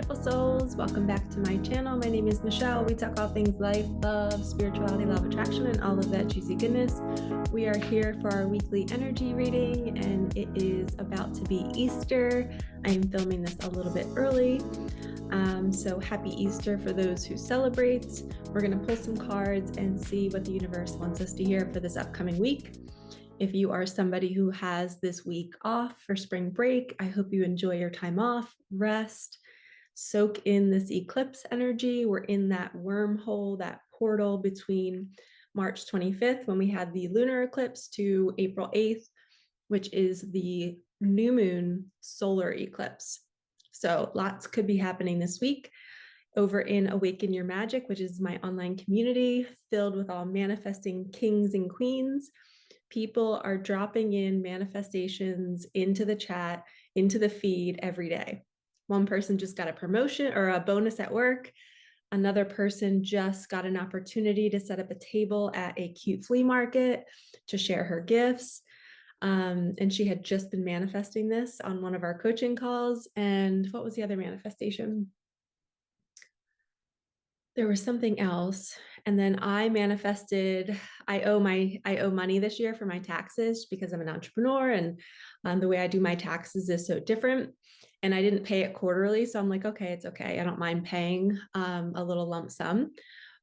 beautiful souls. Welcome back to my channel. My name is Michelle. We talk all things life, love, spirituality, law of attraction, and all of that juicy goodness. We are here for our weekly energy reading, and it is about to be Easter. I am filming this a little bit early. So happy Easter for those who celebrate. We're going to pull some cards and see what the universe wants us to hear for this upcoming week. If you are somebody who has this week off for spring break, I hope you enjoy your time off, rest, soak in this eclipse energy. We're in that wormhole, that portal between March 25th, when we had the lunar eclipse, to April 8th, which is the new moon solar eclipse. So lots could be happening this week over in Awaken Your Magic, which is my online community filled with all manifesting kings and queens. People are dropping in manifestations into the chat, into the feed every day. One person just got a promotion or a bonus at work. Another person just got an opportunity to set up a table at a cute flea market to share her gifts. And she had just been manifesting this on one of our coaching calls. And what was the other manifestation? There was something else. And then I manifested, I owe money this year for my taxes because I'm an entrepreneur, and the way I do my taxes is so different. And I didn't pay it quarterly. So I'm like, okay, it's okay. I don't mind paying a little lump sum.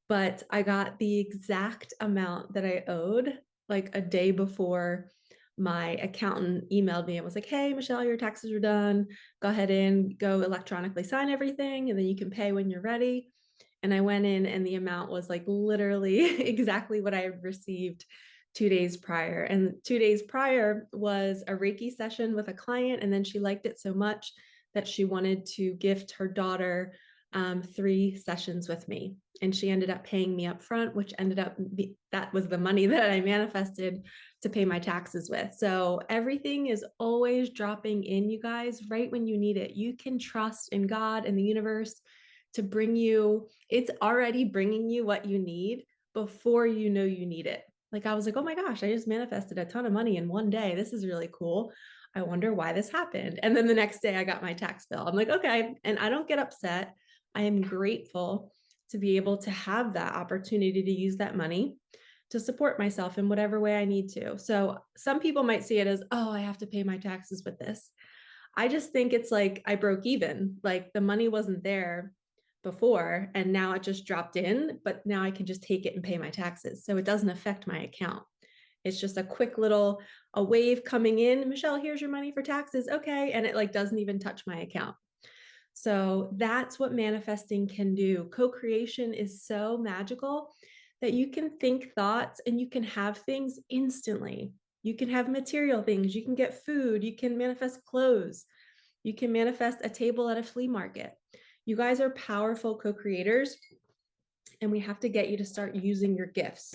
But I got the exact amount that I owed like a day before my accountant emailed me and was like, hey, Michelle, your taxes are done. Go ahead and go electronically sign everything, and then you can pay when you're ready. And I went in and the amount was like literally exactly what I had received 2 days prior. And 2 days prior was a Reiki session with a client. And then she liked it so much that she wanted to gift her daughter 3 sessions with me. And she ended up paying me up front, which ended up, that was the money that I manifested to pay my taxes with. So everything is always dropping in, you guys, right when you need it. You can trust in God and the universe to bring you, it's already bringing you what you need before you know you need it. Like I was like, oh my gosh, I just manifested a ton of money in one day. This is really cool. I wonder why this happened. And then the next day I got my tax bill. I'm like, okay. And I don't get upset. I am grateful to be able to have that opportunity to use that money to support myself in whatever way I need to. So some people might see it as, oh, I have to pay my taxes with this. I just think it's like I broke even. Like the money wasn't there before, and now it just dropped in, but now I can just take it and pay my taxes. So it doesn't affect my account. It's just a quick little, a wave coming in. Michelle, here's your money for taxes. Okay. And it like doesn't even touch my account. So that's what manifesting can do. Co-creation is so magical that you can think thoughts and you can have things instantly. You can have material things. You can get food. You can manifest clothes. You can manifest a table at a flea market. You guys are powerful co-creators, and we have to get you to start using your gifts.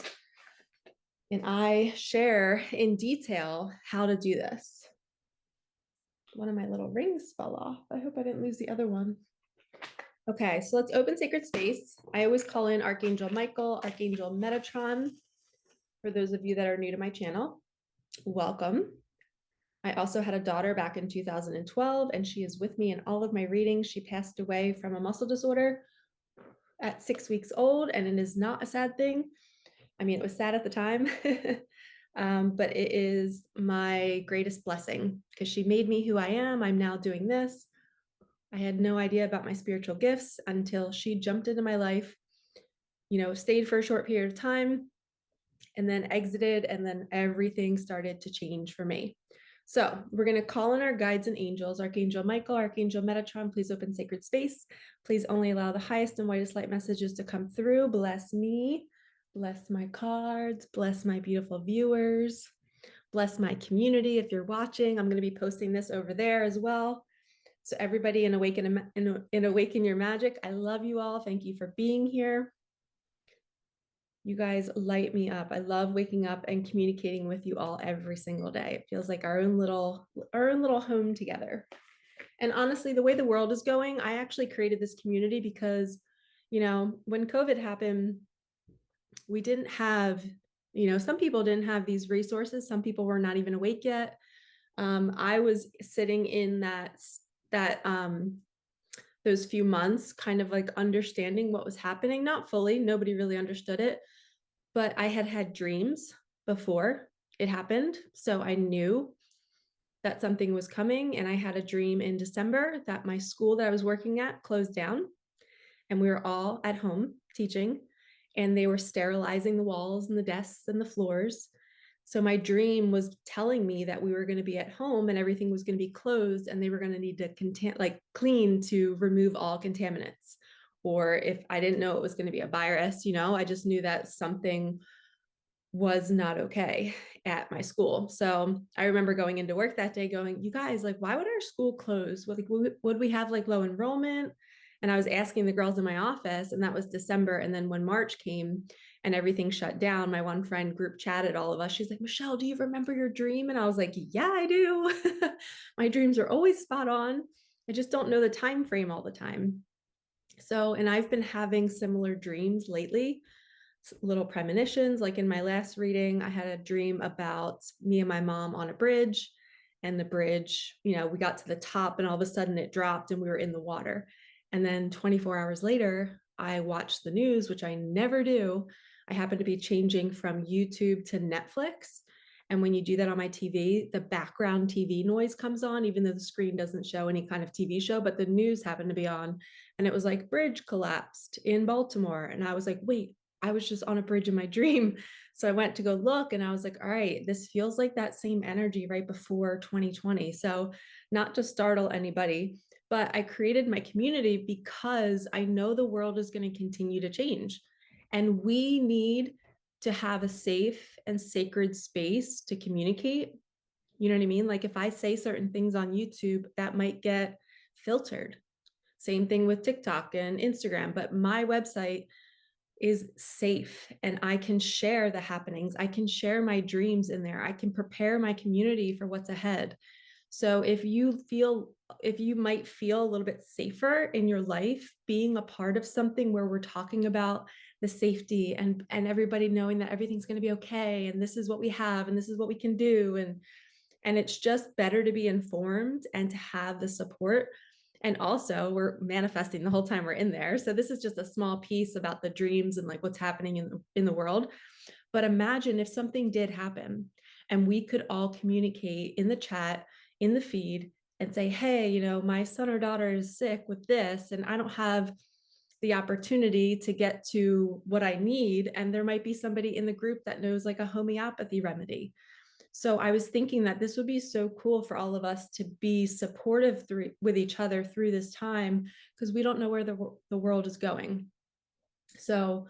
And I share in detail how to do this. One of my little rings fell off. I hope I didn't lose the other one. Okay, so let's open sacred space. I always call in Archangel Michael, Archangel Metatron. For those of you that are new to my channel, welcome. I also had a daughter back in 2012, and she is with me in all of my readings. She passed away from a muscle disorder at 6 weeks old, and it is not a sad thing. I mean, it was sad at the time, but it is my greatest blessing because she made me who I am. I'm now doing this. I had no idea about my spiritual gifts until she jumped into my life, you know, stayed for a short period of time and then exited, and then everything started to change for me. So we're going to call in our guides and angels. Archangel Michael, Archangel Metatron, please open sacred space. Please only allow the highest and whitest light messages to come through. Bless me, bless my cards, bless my beautiful viewers, bless my community. If you're watching, I'm going to be posting this over there as well. So everybody in Awaken Your Magic, I love you all. Thank you for being here. You guys light me up. I love waking up and communicating with you all every single day. It feels like our own little home together. And honestly, the way the world is going, I actually created this community because, you know, when COVID happened, we didn't have, you know, some people didn't have these resources. Some people were not even awake yet. I was sitting in that those few months, kind of like understanding what was happening, not fully, nobody really understood it, but I had had dreams before it happened. So I knew that something was coming. And I had a dream in December that my school that I was working at closed down and we were all at home teaching and they were sterilizing the walls and the desks and the floors. So my dream was telling me that we were going to be at home and everything was going to be closed and they were going to need to clean to remove all contaminants. Or if I didn't know it was going to be a virus, I just knew that something was not okay at my school. So I remember going into work that day going, you guys, like, why would our school close? Would we have like low enrollment? And I was asking the girls in my office, and that was December. And then when March came and everything shut down, my one friend group chatted all of us. She's like, Michelle, do you remember your dream? And I was like, yeah, I do. My dreams are always spot on. I just don't know the time frame all the time. So, and I've been having similar dreams lately, little premonitions. Like in my last reading, I had a dream about me and my mom on a bridge, and the bridge, we got to the top and all of a sudden it dropped and we were in the water. And then 24 hours later, I watched the news, which I never do. I happened to be changing from YouTube to Netflix. And when you do that on my TV, the background TV noise comes on, even though the screen doesn't show any kind of TV show, but the news happened to be on. And it was like, bridge collapsed in Baltimore. And I was like, wait, I was just on a bridge in my dream. So I went to go look and I was like, all right, this feels like that same energy right before 2020. So not to startle anybody, but I created my community because I know the world is going to continue to change. And we need to have a safe and sacred space to communicate. You know what I mean? Like if I say certain things on YouTube, that might get filtered. Same thing with TikTok and Instagram, but my website is safe and I can share the happenings. I can share my dreams in there. I can prepare my community for what's ahead. So if you might feel a little bit safer in your life being a part of something where we're talking about the safety and everybody knowing that everything's going to be okay and this is what we have and this is what we can do, and it's just better to be informed and to have the support. And also we're manifesting the whole time we're in there. So this is just a small piece about the dreams and like what's happening in the world. But imagine if something did happen and we could all communicate in the chat, in the feed, and say, hey, my son or daughter is sick with this, and I don't have the opportunity to get to what I need. And there might be somebody in the group that knows like a homeopathy remedy. So I was thinking that this would be so cool for all of us to be supportive with each other through this time, because we don't know where the world is going. So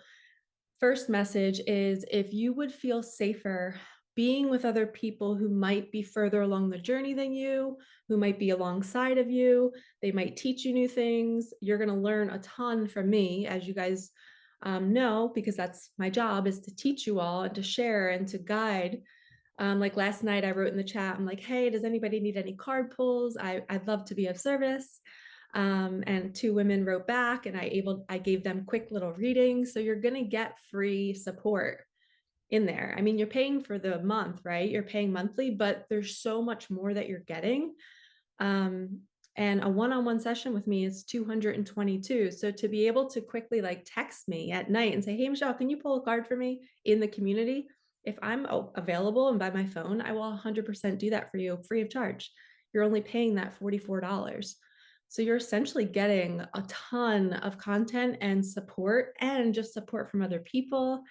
first message is, if you would feel safer being with other people who might be further along the journey than you, who might be alongside of you, they might teach you new things. You're going to learn a ton from me, as you guys know, because that's my job, is to teach you all and to share and to guide. Like last night I wrote in the chat, I'm like, hey, does anybody need any card pulls? I'd love to be of service. And two women wrote back and I gave them quick little readings. So you're going to get free support in there. I mean, you're paying for the month, right? You're paying monthly, but there's so much more that you're getting. And a one-on-one session with me is $222. So to be able to quickly like text me at night and say, hey, Michelle, can you pull a card for me in the community? If I'm available and by my phone, I will 100% do that for you free of charge. You're only paying that $44. So you're essentially getting a ton of content and support, and just support from other people.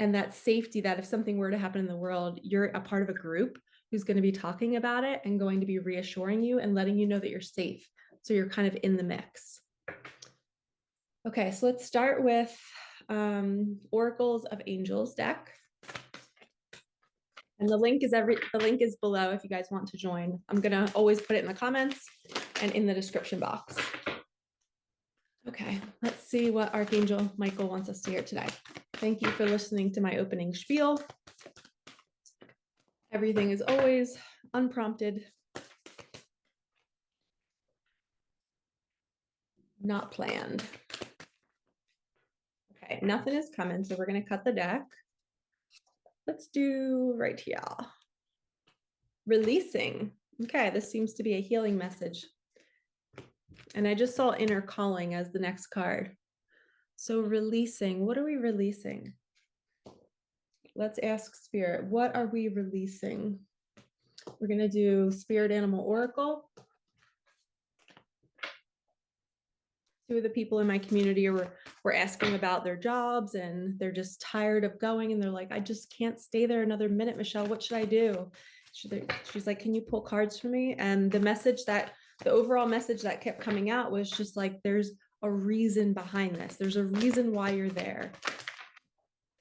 And that safety, that if something were to happen in the world, you're a part of a group who's going to be talking about it and going to be reassuring you and letting you know that you're safe. So you're kind of in the mix. Okay, so let's start with Oracles of Angels deck. And the link is below if you guys want to join. I'm gonna always put it in the comments and in the description box. Okay, let's see what Archangel Michael wants us to hear today. Thank you for listening to my opening spiel. Everything is always unprompted, not planned. Okay, nothing is coming, so we're gonna cut the deck. Let's do right here. Releasing. Okay, this seems to be a healing message. And I just saw inner calling as the next card. So releasing, what are we releasing? Let's ask spirit, what are we releasing? We're going to do spirit animal oracle. Two of the people in my community were asking about their jobs and they're just tired of going. And they're like, I just can't stay there another minute, Michelle. What should I do? She's like, can you pull cards for me? And the overall message that kept coming out was just like, there's a reason behind this. There's a reason why you're there.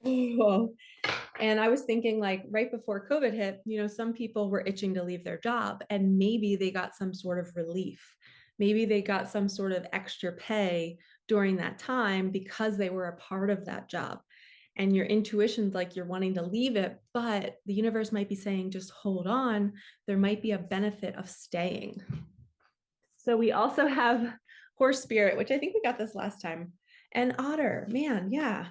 Oh. And I was thinking, like, right before COVID hit, some people were itching to leave their job and maybe they got some sort of relief. Maybe they got some sort of extra pay during that time because they were a part of that job. And your intuition's like you're wanting to leave it, but the universe might be saying, just hold on. There might be a benefit of staying. So we also have horse spirit, which I think we got this last time, and otter. Man, yeah.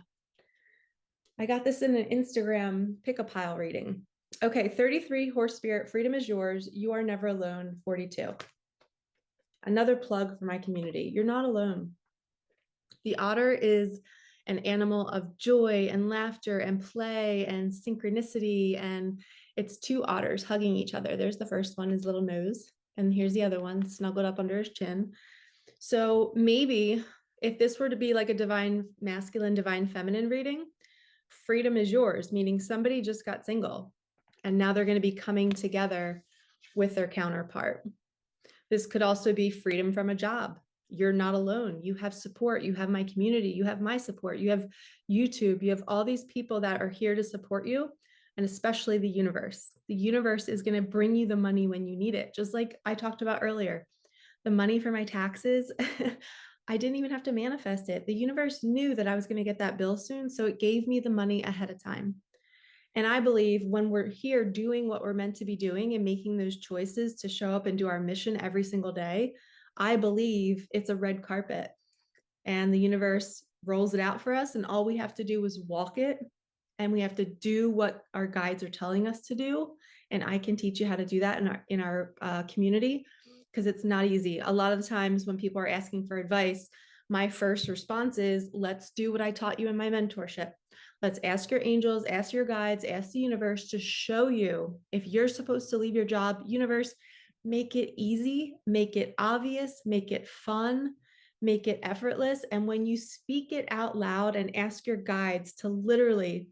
I got this in an Instagram pick-a-pile reading. Okay, 33, horse spirit, freedom is yours. You are never alone, 42. Another plug for my community. You're not alone. The otter is an animal of joy and laughter and play and synchronicity. And it's two otters hugging each other. There's the first one, his little nose. And here's the other one snuggled up under his chin. So maybe if this were to be like a divine masculine, divine feminine reading, freedom is yours, meaning somebody just got single and now they're going to be coming together with their counterpart. This could also be freedom from a job. You're not alone. You have support. You have my community. You have my support. You have YouTube. You have all these people that are here to support you, and especially the universe. The universe is going to bring you the money when you need it. Just like I talked about earlier, the money for my taxes, I didn't even have to manifest it. The universe knew that I was going to get that bill soon, so it gave me the money ahead of time. And I believe when we're here doing what we're meant to be doing and making those choices to show up and do our mission every single day, I believe it's a red carpet and the universe rolls it out for us. And all we have to do is walk it, and we have to do what our guides are telling us to do. And I can teach you how to do that in our community, because it's not easy. A lot of the times when people are asking for advice, my first response is, let's do what I taught you in my mentorship. Let's ask your angels, ask your guides, ask the universe to show you if you're supposed to leave your job. Universe, make it easy, make it obvious, make it fun, make it effortless. And when you speak it out loud and ask your guides to literally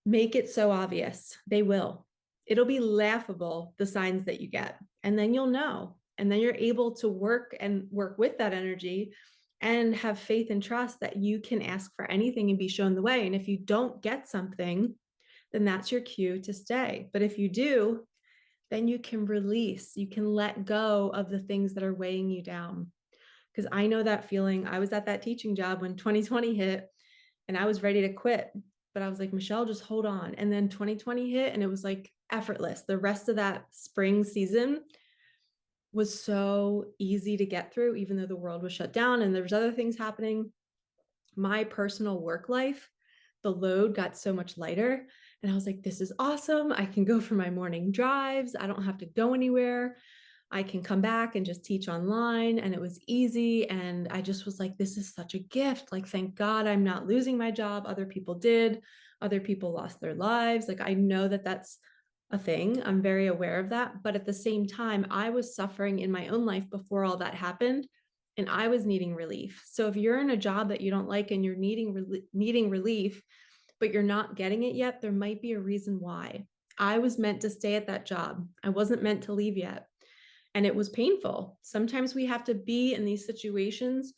make it so obvious, they will. It'll be laughable, the signs that you get. And then you'll know. And then you're able to work with that energy and have faith and trust that you can ask for anything and be shown the way. And if you don't get something, then that's your cue to stay. But if you do, then you can release, you can let go of the things that are weighing you down. Because I know that feeling. I was at that teaching job when 2020 hit and I was ready to quit. But I was like, Michelle, just hold on. And then 2020 hit and it was like effortless. The rest of that spring season was so easy to get through, even though the world was shut down and there was other things happening. My personal work life, the load got so much lighter. And I was like, this is awesome. I can go for my morning drives. I don't have to go anywhere. I can come back and just teach online. And it was easy. And I just was like, this is such a gift. Like, thank God I'm not losing my job. Other people did. Other people lost their lives. Like, I know that that's a thing. I'm very aware of that. But at the same time, I was suffering in my own life before all that happened. And I was needing relief. So if you're in a job that you don't like and you're needing relief, but you're not getting it yet, there might be a reason why. I was meant to stay at that job. I wasn't meant to leave yet. And it was painful. Sometimes we have to be in these situations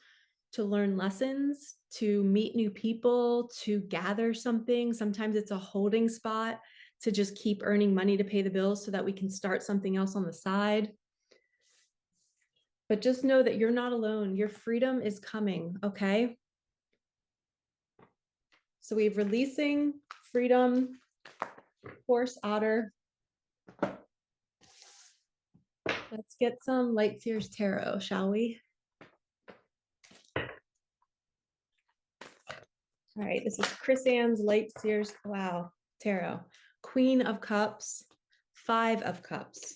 to learn lessons, to meet new people, to gather something. Sometimes it's a holding spot to just keep earning money to pay the bills so that we can start something else on the side. But just know that you're not alone. Your freedom is coming, okay? So we have releasing, freedom, horse, otter. Let's get some Light Seers Tarot, shall we? All right, this is Chris Ann's Light Seers, wow, Tarot. Queen of Cups, 5 of Cups.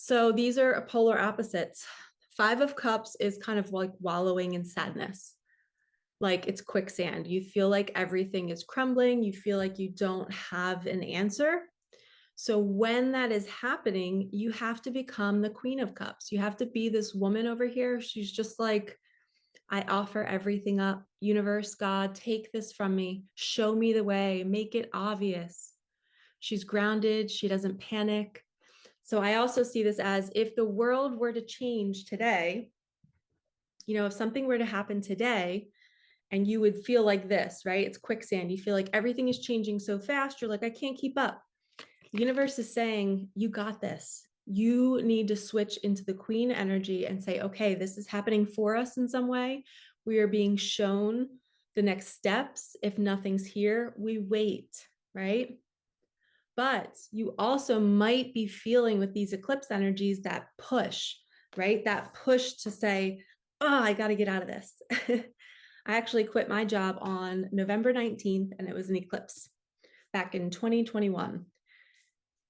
So these are polar opposites. Five of Cups is kind of like wallowing in sadness. Like it's quicksand. You feel like everything is crumbling. You feel like you don't have an answer. So when that is happening, you have to become the Queen of Cups. You have to be this woman over here. She's just like, I offer everything up. Universe, God, take this from me. Show me the way. Make it obvious. She's grounded. She doesn't panic. So I also see this as if the world were to change today, if something were to happen today, and you would feel like this, right? It's quicksand. You feel like everything is changing so fast. You're like, I can't keep up. The universe is saying, you got this. You need to switch into the queen energy and say, okay, this is happening for us in some way. We are being shown the next steps. If nothing's here, we wait, right? But you also might be feeling with these eclipse energies that push, right? That push to say, oh, I got to get out of this. I actually quit my job on November 19th, and it was an eclipse back in 2021.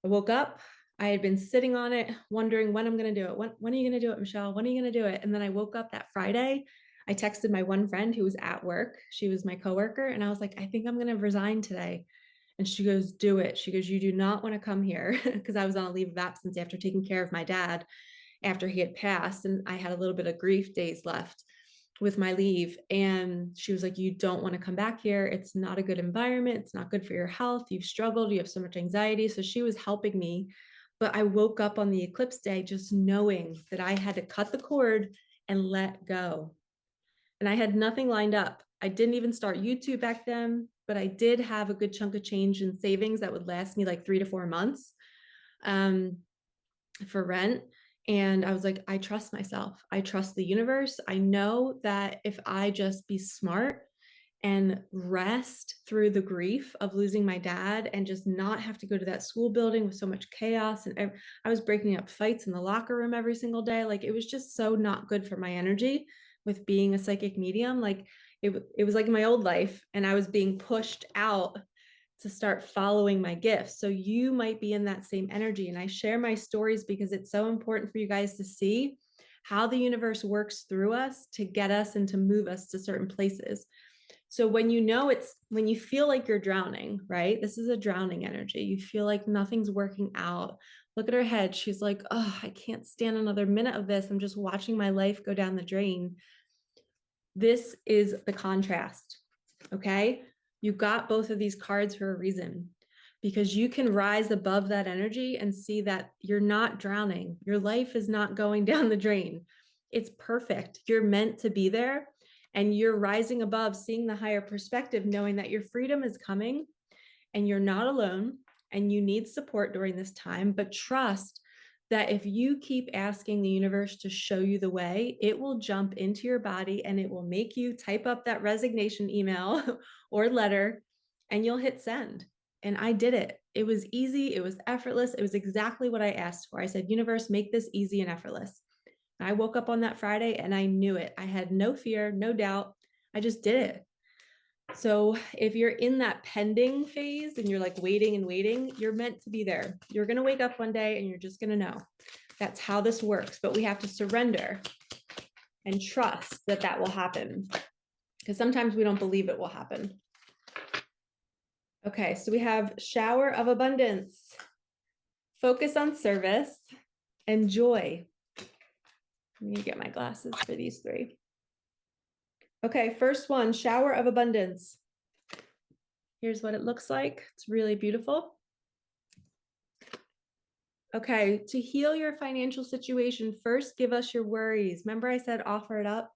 I woke up. I had been sitting on it, wondering when I'm going to do it. When are you going to do it, Michelle? When are you going to do it? And then I woke up that Friday. I texted my one friend who was at work. She was my coworker. And I was like, I think I'm going to resign today. And she goes, do it. She goes, you do not want to come here, because I was on a leave of absence after taking care of my dad after he had passed. And I had a little bit of grief days left with my leave. And she was like, you don't want to come back here. It's not a good environment. It's not good for your health. You've struggled. You have so much anxiety. So she was helping me. But I woke up on the eclipse day just knowing that I had to cut the cord and let go. And I had nothing lined up. I didn't even start YouTube back then, but I did have a good chunk of change in savings that would last me like 3 to 4 months for rent. And I was like, I trust myself. I trust the universe. I know that if I just be smart and rest through the grief of losing my dad and just not have to go to that school building with so much chaos. And I was breaking up fights in the locker room every single day. Like it was just so not good for my energy with being a psychic medium. Like it was like my old life, and I was being pushed out to start following my gifts. So you might be in that same energy. And I share my stories because it's so important for you guys to see how the universe works through us to get us and to move us to certain places. So when when you feel like you're drowning, right? This is a drowning energy. You feel like nothing's working out. Look at her head. She's like, oh, I can't stand another minute of this. I'm just watching my life go down the drain. This is the contrast. Okay. You got both of these cards for a reason, because you can rise above that energy and see that you're not drowning. Your life is not going down the drain. It's perfect. You're meant to be there, and you're rising above, seeing the higher perspective, knowing that your freedom is coming and you're not alone and you need support during this time. But trust that if you keep asking the universe to show you the way, it will jump into your body and it will make you type up that resignation email or letter, and you'll hit send. And I did it. It was easy. It was effortless. It was exactly what I asked for. I said, universe, make this easy and effortless. And I woke up on that Friday and I knew it. I had no fear, no doubt. I just did it. So if you're in that pending phase and you're like waiting and waiting, you're meant to be there. You're going to wake up one day and you're just going to know. That's how this works. But we have to surrender and trust that that will happen, because sometimes we don't believe it will happen. Okay, so we have shower of abundance, focus on service, and joy. Let me get my glasses for these three. Okay, first one, shower of abundance. Here's what it looks like. It's really beautiful. Okay, to heal your financial situation, first give us your worries. Remember I said offer it up?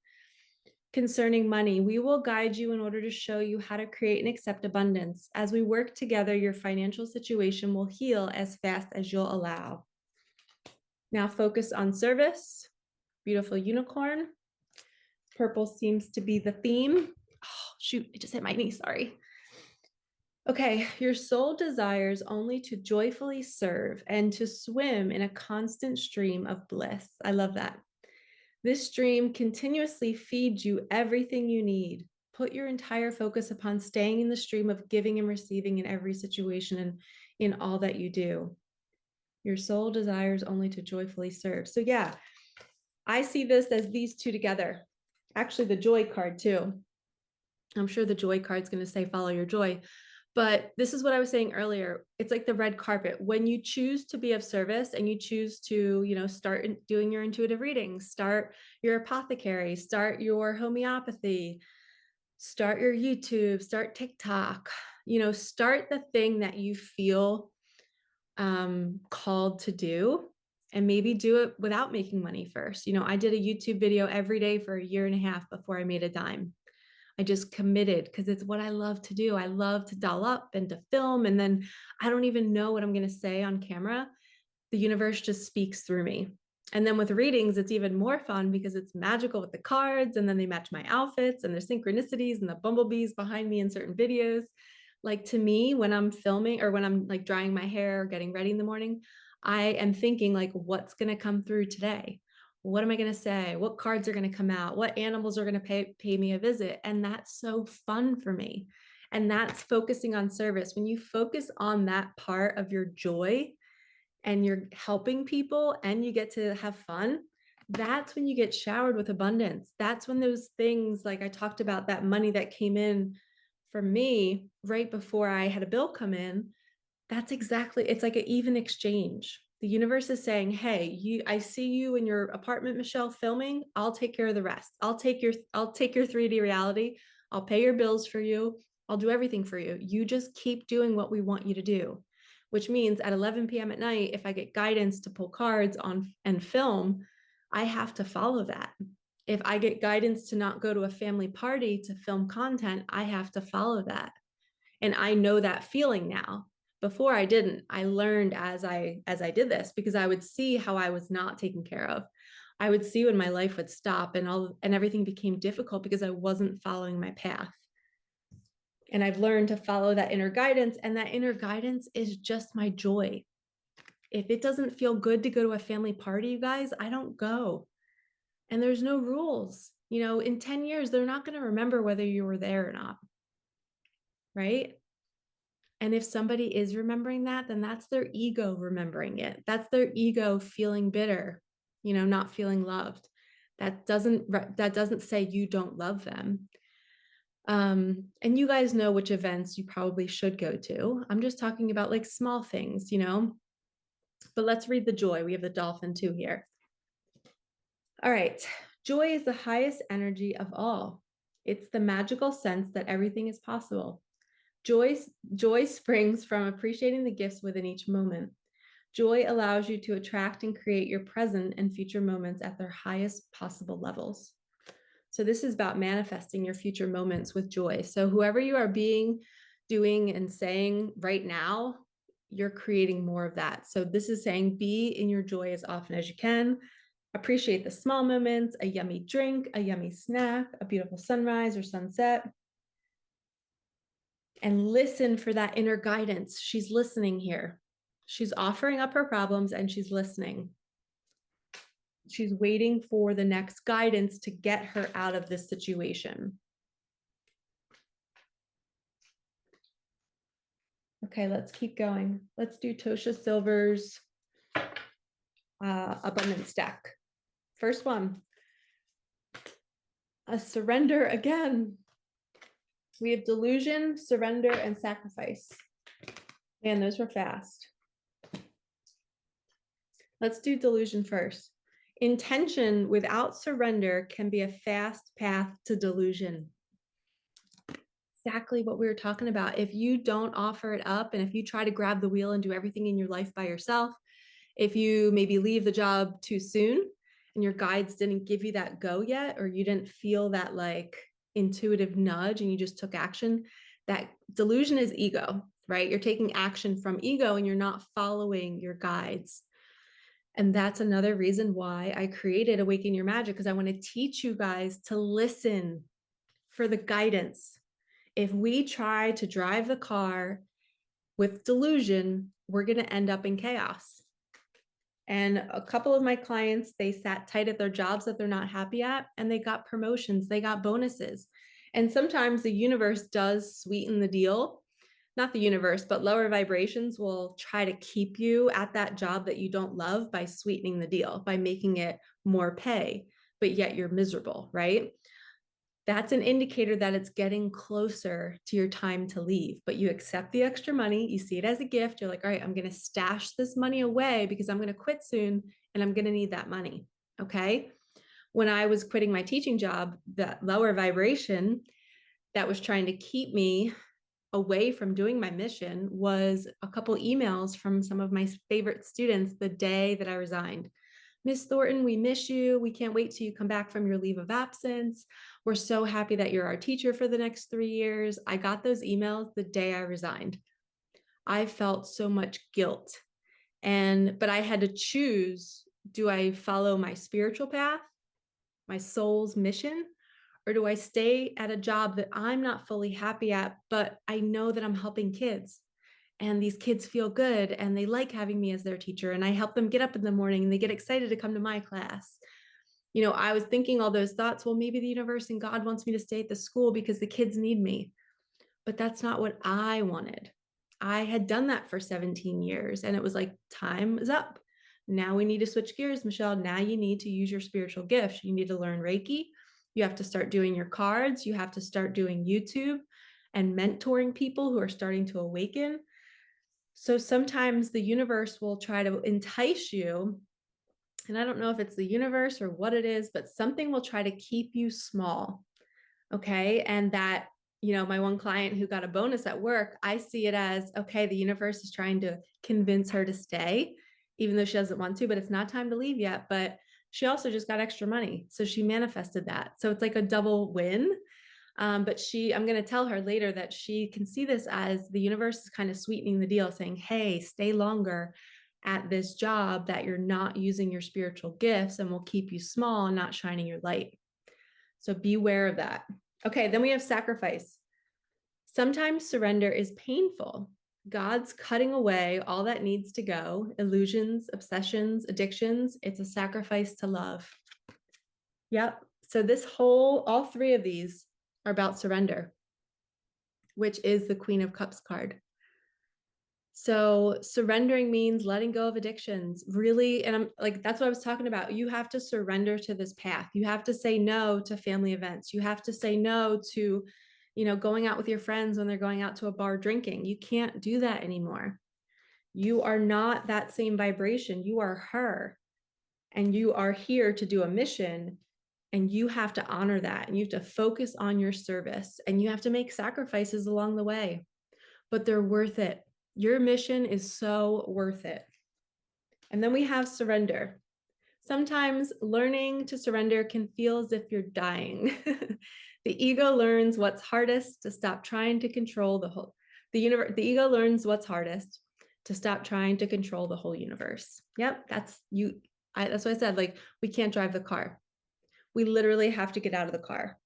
Concerning money, we will guide you in order to show you how to create and accept abundance. As we work together, your financial situation will heal as fast as you'll allow. Now focus on service. Beautiful unicorn. Purple seems to be the theme. Oh, shoot, it just hit my knee, sorry. Okay, your soul desires only to joyfully serve and to swim in a constant stream of bliss. I love that. This stream continuously feeds you everything you need. Put your entire focus upon staying in the stream of giving and receiving in every situation and in all that you do. Your soul desires only to joyfully serve. So yeah, I see this as these two together. Actually, the joy card too. I'm sure the joy card's going to say follow your joy. But this is what I was saying earlier. It's like the red carpet. When you choose to be of service and you choose to, start doing your intuitive readings, start your apothecary, start your homeopathy, start your YouTube, start TikTok, start the thing that you feel called to do, and maybe do it without making money first. I did a YouTube video every day for a year and a half before I made a dime. I just committed because it's what I love to do. I love to doll up and to film. And then I don't even know what I'm going to say on camera. The universe just speaks through me. And then with readings, it's even more fun because it's magical with the cards, and then they match my outfits and there's synchronicities and the bumblebees behind me in certain videos. Like, to me, when I'm filming or when I'm like drying my hair or getting ready in the morning, I am thinking like, what's going to come through today? What am I going to say? What cards are going to come out? What animals are going to pay me a visit? And that's so fun for me. And that's focusing on service. When you focus on that part of your joy and you're helping people and you get to have fun, that's when you get showered with abundance. That's when those things, like I talked about, that money that came in for me right before I had a bill come in, it's like an even exchange. The universe is saying, hey, I see you in your apartment, Michelle, filming. I'll take care of the rest. I'll take your 3D reality. I'll pay your bills for you. I'll do everything for you. You just keep doing what we want you to do, which means at 11 p.m. at night, if I get guidance to pull cards on and film, I have to follow that. If I get guidance to not go to a family party to film content, I have to follow that. And I know that feeling now. Before I didn't. I learned as I did this, because I would see how I was not taken care of. I would see when my life would stop and everything became difficult because I wasn't following my path. And I've learned to follow that inner guidance, and that inner guidance is just my joy. If it doesn't feel good to go to a family party, you guys, I don't go. And there's no rules. In 10 years, they're not going to remember whether you were there or not. Right? And if somebody is remembering that, then that's their ego remembering it. That's their ego feeling bitter, not feeling loved. That doesn't say you don't love them. And you guys know which events you probably should go to. I'm just talking about like small things, but let's read the joy. We have the dolphin too here. All right. Joy is the highest energy of all. It's the magical sense that everything is possible. Joy springs from appreciating the gifts within each moment. Joy allows you to attract and create your present and future moments at their highest possible levels. So this is about manifesting your future moments with joy. So whoever you are being, doing, and saying right now, you're creating more of that. So this is saying be in your joy as often as you can. Appreciate the small moments, a yummy drink, a yummy snack, a beautiful sunrise or sunset. And listen for that inner guidance. She's listening here. She's offering up her problems and she's listening. She's waiting for the next guidance to get her out of this situation. Okay, let's keep going. Let's do Tosha Silver's abundance deck. First one, a surrender again. We have delusion, surrender, and sacrifice. Man, those were fast. Let's do delusion first. Intention without surrender can be a fast path to delusion. Exactly what we were talking about. If you don't offer it up, and if you try to grab the wheel and do everything in your life by yourself, if you maybe leave the job too soon and your guides didn't give you that go yet, or you didn't feel that like intuitive nudge and you just took action, that delusion is ego, right? You're taking action from ego and you're not following your guides. And that's another reason why I created Awaken Your Magic, because I want to teach you guys to listen for the guidance. If we try to drive the car with delusion, we're going to end up in chaos. And a couple of my clients, they sat tight at their jobs that they're not happy at, and they got promotions, they got bonuses. And sometimes the universe does sweeten the deal not the universe, but lower vibrations will try to keep you at that job that you don't love by sweetening the deal, by making it more pay, but yet you're miserable, right? That's an indicator that it's getting closer to your time to leave, but you accept the extra money. You see it as a gift. You're like, all right, I'm going to stash this money away because I'm going to quit soon and I'm going to need that money. Okay. When I was quitting my teaching job, that lower vibration that was trying to keep me away from doing my mission was a couple emails from some of my favorite students the day that I resigned. Miss Thornton, we miss you. We can't wait till you come back from your leave of absence. We're so happy that you're our teacher for the next 3 years. I got those emails the day I resigned. I felt so much guilt. But I had to choose, do I follow my spiritual path, my soul's mission, or do I stay at a job that I'm not fully happy at, but I know that I'm helping kids? And these kids feel good and they like having me as their teacher, and I help them get up in the morning and they get excited to come to my class. I was thinking all those thoughts. Well, maybe the universe and God wants me to stay at the school because the kids need me, but that's not what I wanted. I had done that for 17 years and it was like, time is up. Now we need to switch gears, Michelle. Now you need to use your spiritual gifts. You need to learn Reiki. You have to start doing your cards. You have to start doing YouTube and mentoring people who are starting to awaken. So sometimes the universe will try to entice you. And I don't know if it's the universe or what it is, but something will try to keep you small. Okay. And that, my one client who got a bonus at work, I see it as, okay, the universe is trying to convince her to stay, even though she doesn't want to, but it's not time to leave yet. But she also just got extra money. So she manifested that. So it's like a double win. But I'm going to tell her later that she can see this as the universe is kind of sweetening the deal, saying, hey, stay longer at this job that you're not using your spiritual gifts and will keep you small and not shining your light. So beware of that. Okay, then we have sacrifice. Sometimes surrender is painful. God's cutting away all that needs to go, illusions, obsessions, addictions. It's a sacrifice to love. Yep. So all three of these are about surrender, which is the Queen of Cups card. So surrendering means letting go of addictions, really. And I'm like, that's what I was talking about. You have to surrender to this path. You have to say no to family events. You have to say no to, going out with your friends when they're going out to a bar drinking. You can't do that anymore. You are not that same vibration. You are her. And you are here to do a mission. And you have to honor that. And you have to focus on your service. And you have to make sacrifices along the way. But they're worth it. Your mission is so worth it. And then we have surrender. Sometimes learning to surrender can feel as if you're dying. The ego learns what's hardest to stop trying to control the ego learns what's hardest to stop trying to control the whole universe. Yep, that's what I said. Like, we can't drive the car. We literally have to get out of the car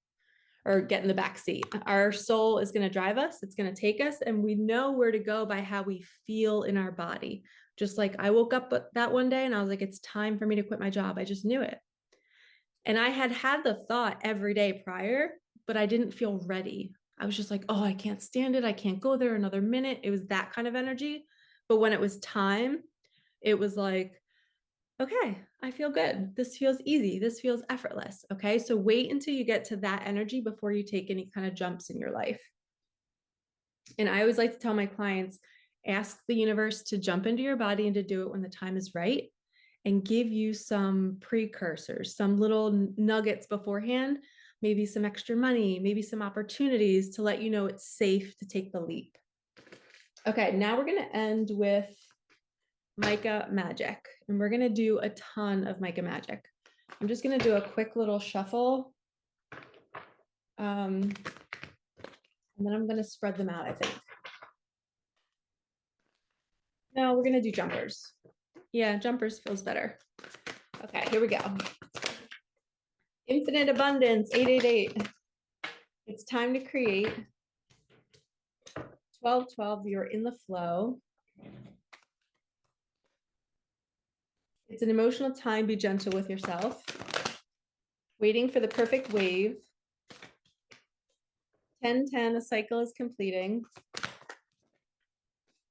or get in the back seat. Our soul is going to drive us. It's going to take us. And we know where to go by how we feel in our body. Just like I woke up that one day and I was like, it's time for me to quit my job. I just knew it. And I had the thought every day prior, but I didn't feel ready. I was just like, oh, I can't stand it. I can't go there another minute. It was that kind of energy. But when it was time, it was like, okay, I feel good. This feels easy. This feels effortless. Okay. So wait until you get to that energy before you take any kind of jumps in your life. And I always like to tell my clients, ask the universe to jump into your body and to do it when the time is right, and give you some precursors, some little nuggets beforehand, maybe some extra money, maybe some opportunities to let you know it's safe to take the leap. Okay. Now we're going to end with Micah magic, and we're going to do a ton of Micah magic. I'm just going to do a quick little shuffle. And then I'm going to spread them out, I think. No, we're going to do jumpers. Yeah, jumpers feels better. Okay, here we go. Infinite abundance, 888. It's time to create. 1212, you're in the flow. It's an emotional time. Be gentle with yourself. Waiting for the perfect wave. 1010, a cycle is completing.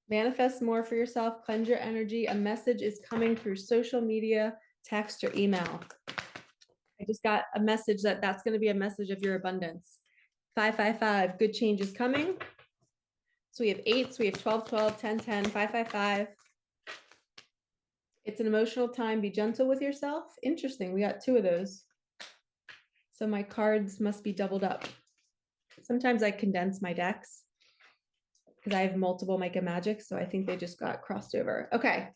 Manifest more for yourself, cleanse your energy. A message is coming through social media, text, or email. I just got a message that that's going to be a message of your abundance. 555, good change is coming. So we have 8s, we have 12, 12, 10, 10, 555. It's an emotional time. Be gentle with yourself. Interesting. We got 2 of those. So my cards must be doubled up. Sometimes I condense my decks because I have multiple Micah magics. So I think they just got crossed over. Okay.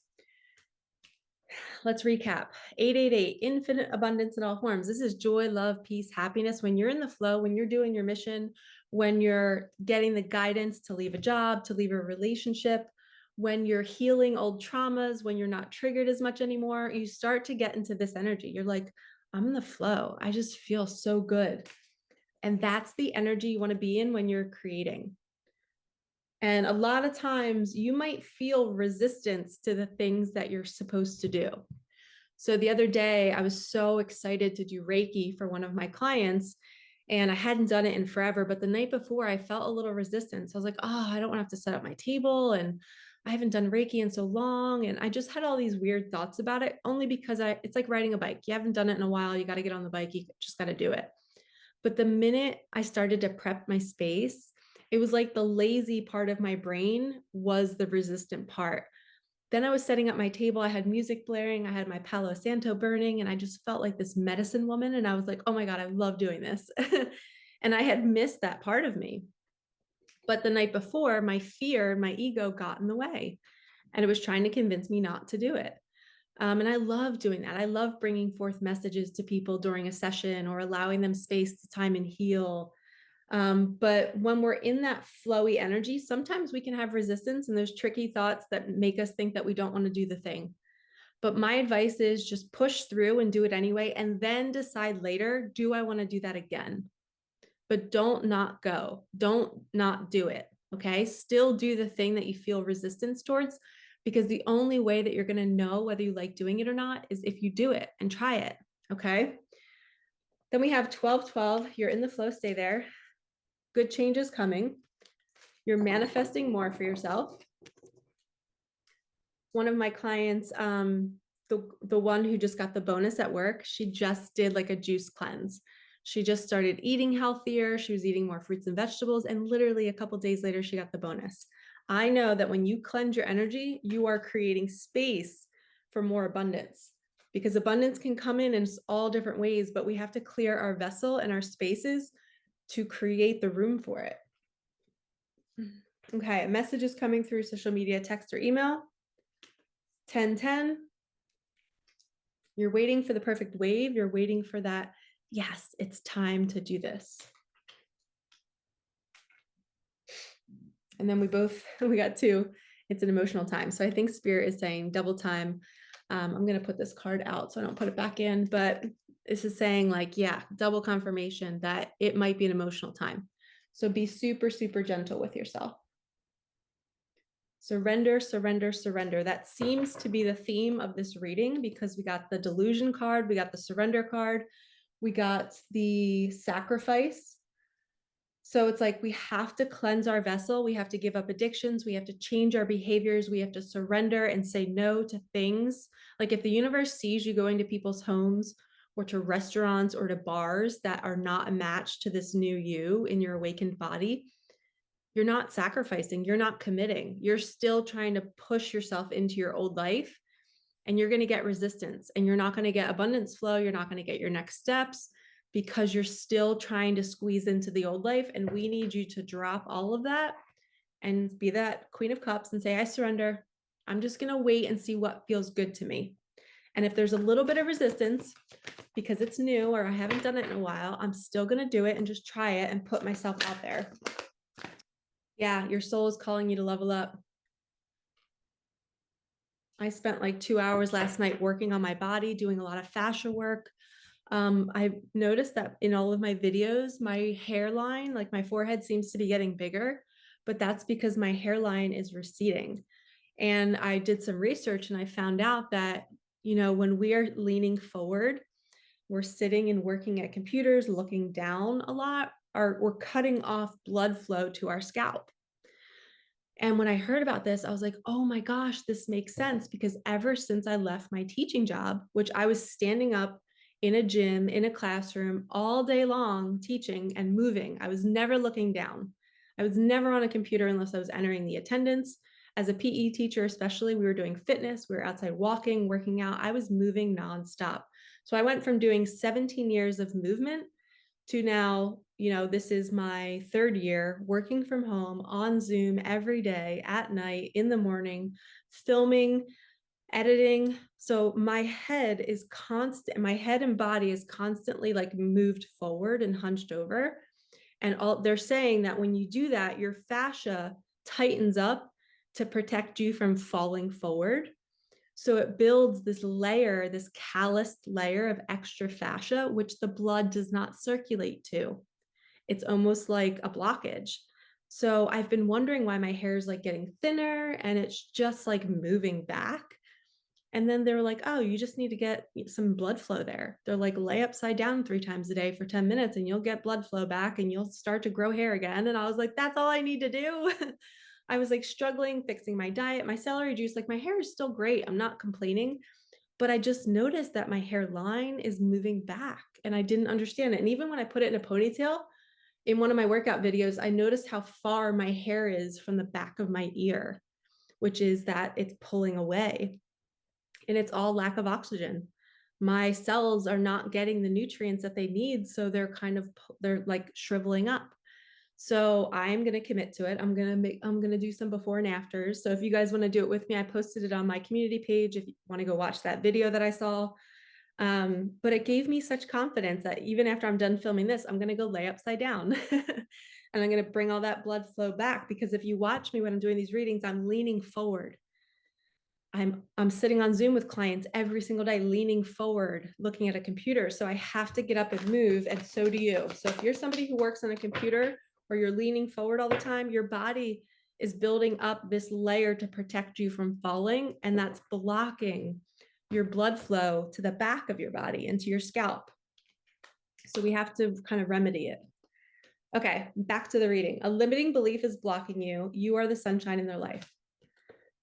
Let's recap. 888, infinite abundance in all forms. This is joy, love, peace, happiness. When you're in the flow, when you're doing your mission, when you're getting the guidance to leave a job, to leave a relationship, when you're healing old traumas, when you're not triggered as much anymore, you start to get into this energy. You're like, I'm in the flow. I just feel so good. And that's the energy you want to be in when you're creating. And a lot of times you might feel resistance to the things that you're supposed to do. So the other day, I was so excited to do Reiki for one of my clients, and I hadn't done it in forever. But the night before, I felt a little resistance. I was like, oh, I don't want to have to set up my table, and I haven't done Reiki in so long. And I just had all these weird thoughts about it, only because it's like riding a bike. You haven't done it in a while. You got to get on the bike. You just got to do it. But the minute I started to prep my space, it was like the lazy part of my brain was the resistant part. Then I was setting up my table. I had music blaring. I had my Palo Santo burning, and I just felt like this medicine woman. And I was like, oh my God, I love doing this. And I had missed that part of me. But the night before, my fear, my ego got in the way, and it was trying to convince me not to do it. And I love doing that. I love bringing forth messages to people during a session or allowing them space to time and heal. But when we're in that flowy energy, sometimes we can have resistance and there's tricky thoughts that make us think that we don't want to do the thing. But my advice is just push through and do it anyway, and then decide later, do I want to do that again? But don't not go. Don't not do it. Okay. Still do the thing that you feel resistance towards, because the only way that you're going to know whether you like doing it or not is if you do it and try it. Okay. Then we have 12, 12. You're in the flow. Stay there. Good change is coming. You're manifesting more for yourself. One of my clients, the one who just got the bonus at work, she just did like a juice cleanse. She just started eating healthier. She was eating more fruits and vegetables. And literally a couple of days later, she got the bonus. I know that when you cleanse your energy, you are creating space for more abundance, because abundance can come in all different ways, but we have to clear our vessel and our spaces to create the room for it. Okay, a message is coming through social media, text, or email. 1010. You're waiting for the perfect wave. You're waiting for that. Yes, it's time to do this. And then we got 2. It's an emotional time. So I think Spirit is saying double time. I'm going to put this card out so I don't put it back in, but this is saying like, yeah, double confirmation that it might be an emotional time. So be super, super gentle with yourself. Surrender, surrender, surrender. That seems to be the theme of this reading, because we got the delusion card, we got the surrender card, we got the sacrifice. So it's like we have to cleanse our vessel. We have to give up addictions. We have to change our behaviors. We have to surrender and say no to things. Like if the universe sees you going to people's homes or to restaurants or to bars that are not a match to this new you in your awakened body, you're not sacrificing. You're not committing. You're still trying to push yourself into your old life, and you're going to get resistance, and you're not going to get abundance flow. You're not going to get your next steps, because you're still trying to squeeze into the old life. And we need you to drop all of that and be that Queen of Cups and say, I surrender. I'm just going to wait and see what feels good to me. And if there's a little bit of resistance because it's new or I haven't done it in a while, I'm still going to do it and just try it and put myself out there. Yeah, your soul is calling you to level up. I spent like 2 hours last night working on my body, doing a lot of fascia work. I've noticed that in all of my videos, my hairline, like my forehead, seems to be getting bigger, but that's because my hairline is receding. And I did some research and I found out that, when we are leaning forward, we're sitting and working at computers, looking down a lot, we're cutting off blood flow to our scalp. And when I heard about this, I was like, oh my gosh, this makes sense, because ever since I left my teaching job, which I was standing up in a gym, in a classroom all day long, teaching and moving, I was never looking down. I was never on a computer unless I was entering the attendance. As a PE teacher, especially, we were doing fitness, we were outside walking, working out. I was moving nonstop. So I went from doing 17 years of movement to now, this is my third year working from home on Zoom every day, at night, in the morning, filming, editing. So my head and body is constantly like moved forward and hunched over. And they're saying that when you do that, your fascia tightens up to protect you from falling forward. So it builds this layer, this calloused layer of extra fascia, which the blood does not circulate to. It's almost like a blockage. So I've been wondering why my hair is like getting thinner and it's just like moving back. And then they were like, oh, you just need to get some blood flow there. They're like, lay upside down 3 times a day for 10 minutes and you'll get blood flow back and you'll start to grow hair again. And I was like, that's all I need to do. I was like struggling, fixing my diet, my celery juice. Like my hair is still great. I'm not complaining, but I just noticed that my hairline is moving back and I didn't understand it. And even when I put it in a ponytail, in one of my workout videos, I noticed how far my hair is from the back of my ear, which is that it's pulling away. And it's all lack of oxygen. My cells are not getting the nutrients that they need. So they're like shriveling up. So I'm going to commit to it. I'm going to do some before and afters. So if you guys want to do it with me, I posted it on my community page if you want to go watch that video that I saw. But it gave me such confidence that even after I'm done filming this, I'm going to go lay upside down and I'm going to bring all that blood flow back. Because if you watch me when I'm doing these readings, I'm leaning forward. I'm sitting on Zoom with clients every single day, leaning forward, looking at a computer. So I have to get up and move, and so do you. So if you're somebody who works on a computer or you're leaning forward all the time, your body is building up this layer to protect you from falling, and that's blocking your blood flow to the back of your body and to your scalp. So we have to kind of remedy it. Okay, back to the reading. A limiting belief is blocking you. You are the sunshine in their life.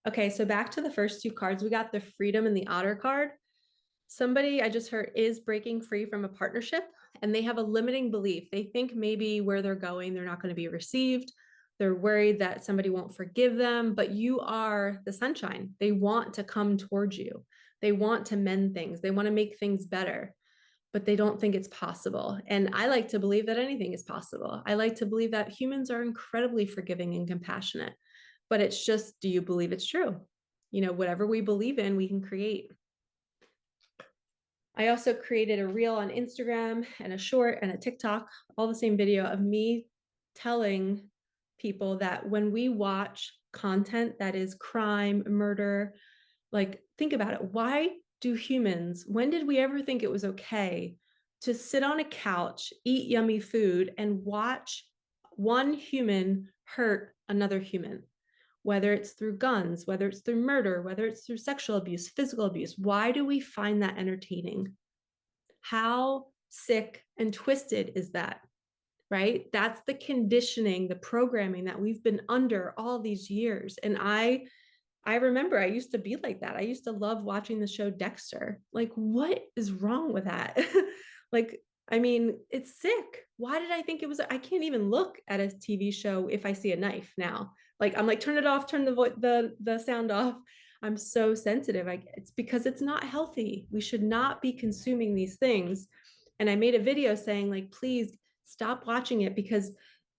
Okay, so back to the first two cards, we got the freedom and the otter card. Somebody I just heard is breaking free from a partnership and they have a limiting belief. They think maybe where they're going, they're not going to be received. They're worried that somebody won't forgive them, but you are the sunshine. They want to come towards you. They want to mend things. They want to make things better, but they don't think it's possible. And I like to believe that anything is possible. I like to believe that humans are incredibly forgiving and compassionate. But it's just, do you believe it's true? Whatever we believe in, we can create. I also created a reel on Instagram and a short and a TikTok, all the same video of me telling people that when we watch content that is crime, murder, like think about it. When did we ever think it was okay to sit on a couch, eat yummy food, and watch one human hurt another human? Whether it's through guns, whether it's through murder, whether it's through sexual abuse, physical abuse. Why do we find that entertaining? How sick and twisted is that, right? That's the conditioning, the programming that we've been under all these years. And I remember I used to be like that. I used to love watching the show Dexter. Like, what is wrong with that? Like, I mean, it's sick. Why did I think it was? I can't even look at a TV show if I see a knife now. Like, I'm like, turn it off, turn the sound off. I'm so sensitive. It's because it's not healthy. We should not be consuming these things. And I made a video saying, like, please stop watching it, because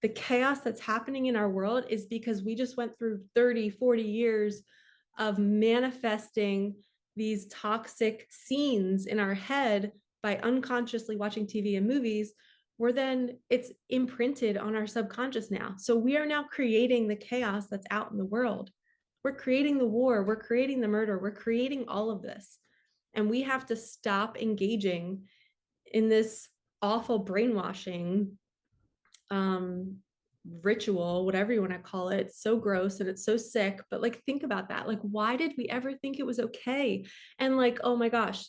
the chaos that's happening in our world is because we just went through 30, 40 years of manifesting these toxic scenes in our head by unconsciously watching TV and movies, where then it's imprinted on our subconscious now. So we are now creating the chaos that's out in the world. We're creating the war, we're creating the murder, we're creating all of this. And we have to stop engaging in this awful brainwashing ritual, whatever you want to call it. It's so gross and it's so sick. But like, think about that. Like, why did we ever think it was okay? And like, oh my gosh,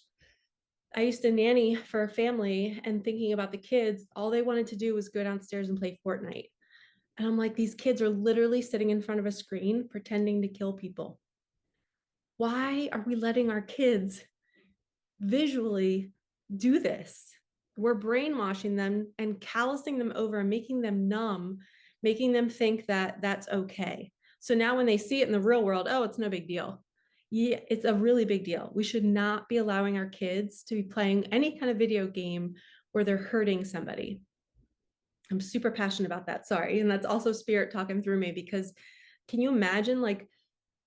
I used to nanny for a family, and thinking about the kids, all they wanted to do was go downstairs and play Fortnite. And I'm like, these kids are literally sitting in front of a screen pretending to kill people. Why are we letting our kids visually do this? We're brainwashing them and callousing them over and making them numb, making them think that that's okay. So now when they see it in the real world, oh, it's no big deal. Yeah, it's a really big deal. We should not be allowing our kids to be playing any kind of video game where they're hurting somebody. I'm super passionate about that. Sorry. And that's also spirit talking through me, because can you imagine like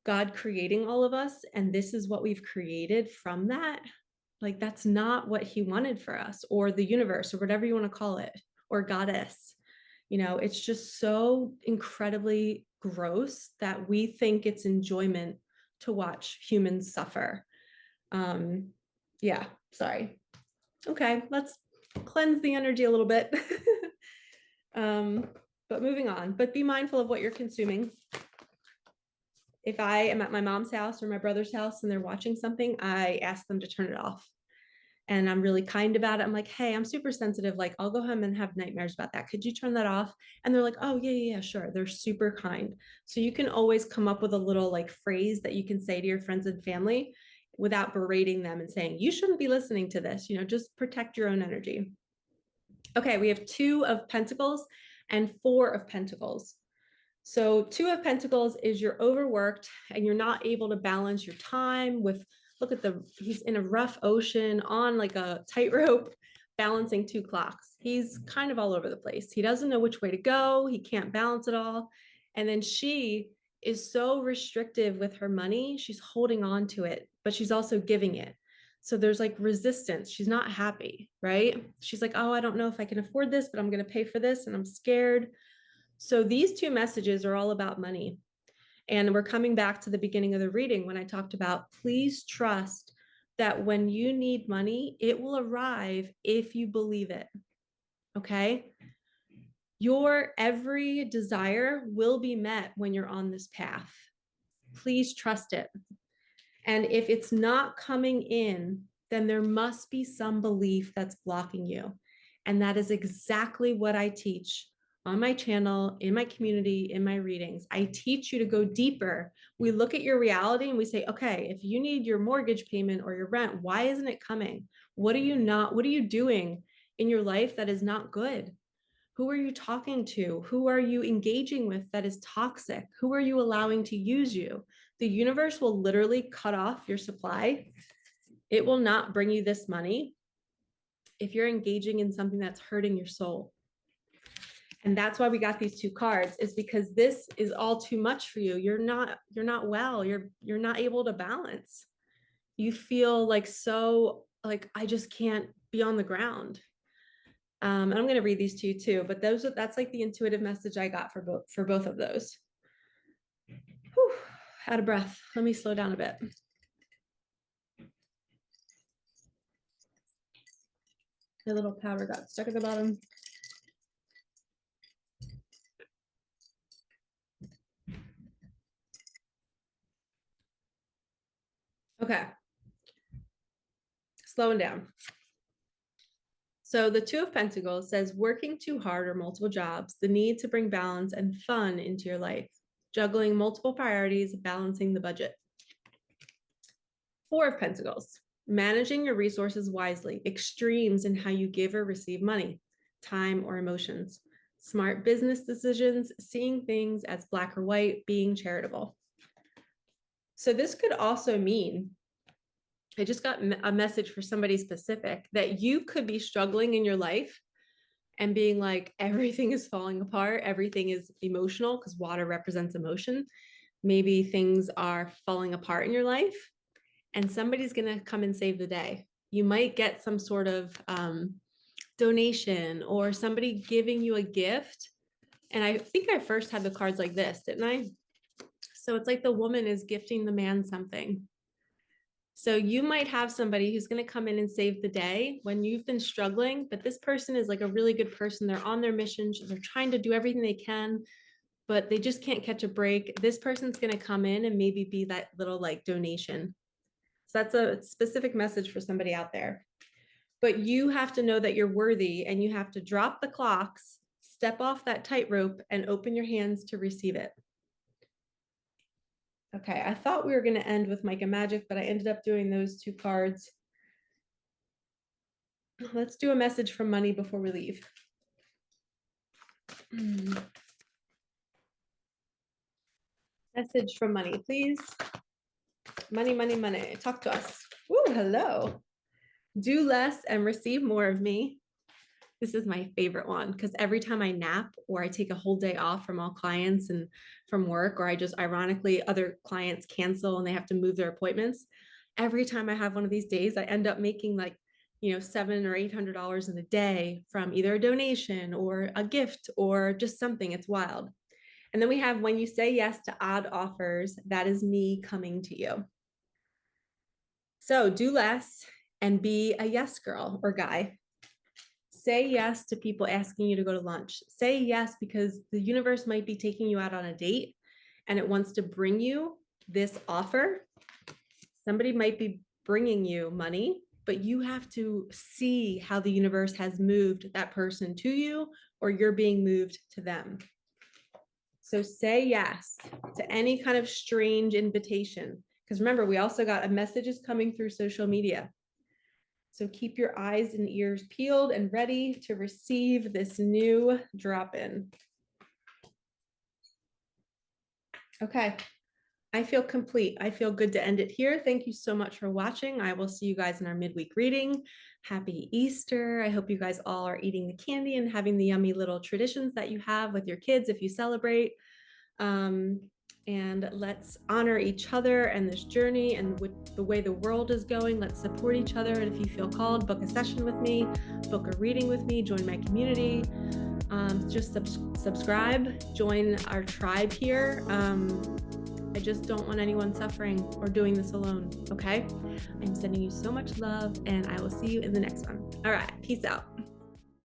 God creating all of us and this is what we've created from that? Like, that's not what he wanted for us, or the universe, or whatever you want to call it, or goddess. It's just so incredibly gross that we think it's enjoyment to watch humans suffer. Yeah, sorry. Okay, let's cleanse the energy a little bit. But moving on, but be mindful of what you're consuming. If I am at my mom's house or my brother's house and they're watching something, I ask them to turn it off. And I'm really kind about it. I'm like, hey, I'm super sensitive. Like, I'll go home and have nightmares about that. Could you turn that off? And they're like, oh, yeah, sure. They're super kind. So you can always come up with a little like phrase that you can say to your friends and family without berating them and saying, you shouldn't be listening to this. Just protect your own energy. Okay, we have 2 of Pentacles and 4 of Pentacles. So 2 of Pentacles is you're overworked and you're not able to balance your time with, look at he's in a rough ocean on like a tightrope, balancing 2 clocks. He's kind of all over the place. He doesn't know which way to go. He can't balance it all. And then she is so restrictive with her money. She's holding on to it, but she's also giving it. So there's like resistance. She's not happy, right? She's like, oh, I don't know if I can afford this, but I'm going to pay for this and I'm scared. So these 2 messages are all about money. And we're coming back to the beginning of the reading when I talked about, please trust that when you need money, it will arrive if you believe it. Okay. Your every desire will be met when you're on this path. Please trust it. And if it's not coming in, then there must be some belief that's blocking you. And that is exactly what I teach on my channel, in my community, in my readings. I teach you to go deeper. We look at your reality and we say, okay, if you need your mortgage payment or your rent, why isn't it coming? What are you doing in your life that is not good? Who are you talking to? Who are you engaging with that is toxic? Who are you allowing to use you? The universe will literally cut off your supply. It will not bring you this money if you're engaging in something that's hurting your soul. And that's why we got these 2 cards, is because this is all too much for you. You're not well. You're not able to balance. You feel like so like, I just can't be on the ground. And I'm going to read these to you too, but that's like the intuitive message I got for both of those. Whew, out of breath. Let me slow down a bit. The little powder got stuck at the bottom. Okay. Slowing down. So the 2 of Pentacles says working too hard or multiple jobs, the need to bring balance and fun into your life, juggling multiple priorities, balancing the budget. 4 of Pentacles, managing your resources wisely, extremes in how you give or receive money, time or emotions, smart business decisions, seeing things as black or white, being charitable. So this could also mean, I just got a message for somebody specific, that you could be struggling in your life and being like, everything is falling apart. Everything is emotional because water represents emotion. Maybe things are falling apart in your life and somebody's going to come and save the day. You might get some sort of donation or somebody giving you a gift. And I think I first had the cards like this, didn't I? So it's like the woman is gifting the man something. So you might have somebody who's going to come in and save the day when you've been struggling, but this person is like a really good person. They're on their mission. They're trying to do everything they can, but they just can't catch a break. This person's going to come in and maybe be that little like donation. So that's a specific message for somebody out there. But you have to know that you're worthy and you have to drop the clocks, step off that tightrope and open your hands to receive it. Okay, I thought we were going to end with Micah Magic, but I ended up doing those two cards. Let's do a message from money before we leave. Message from money, please. Money, money, money. Talk to us. Ooh, hello. Do less and receive more of me. This is my favorite one because every time I nap or I take a whole day off from all clients and from work, or I just ironically, other clients cancel and they have to move their appointments. Every time I have one of these days, I end up making like, $700 or $800 in a day from either a donation or a gift or just something. It's wild. And then we have when you say yes to odd offers, that is me coming to you. So do less and be a yes girl or guy. Say yes to people asking you to go to lunch. Say yes because the universe might be taking you out on a date and it wants to bring you this offer. Somebody might be bringing you money, but you have to see how the universe has moved that person to you or you're being moved to them. So say yes to any kind of strange invitation. Because remember, we also got messages coming through social media. So keep your eyes and ears peeled and ready to receive this new drop-in. Okay, I feel complete. I feel good to end it here. Thank you so much for watching. I will see you guys in our midweek reading. Happy Easter. I hope you guys all are eating the candy and having the yummy little traditions that you have with your kids if you celebrate. And let's honor each other and this journey and with the way the world is going. Let's support each other. And if you feel called, book a session with me, book a reading with me, join my community. Just subscribe, join our tribe here. I just don't want anyone suffering or doing this alone, okay? I'm sending you so much love and I will see you in the next one. All right, peace out.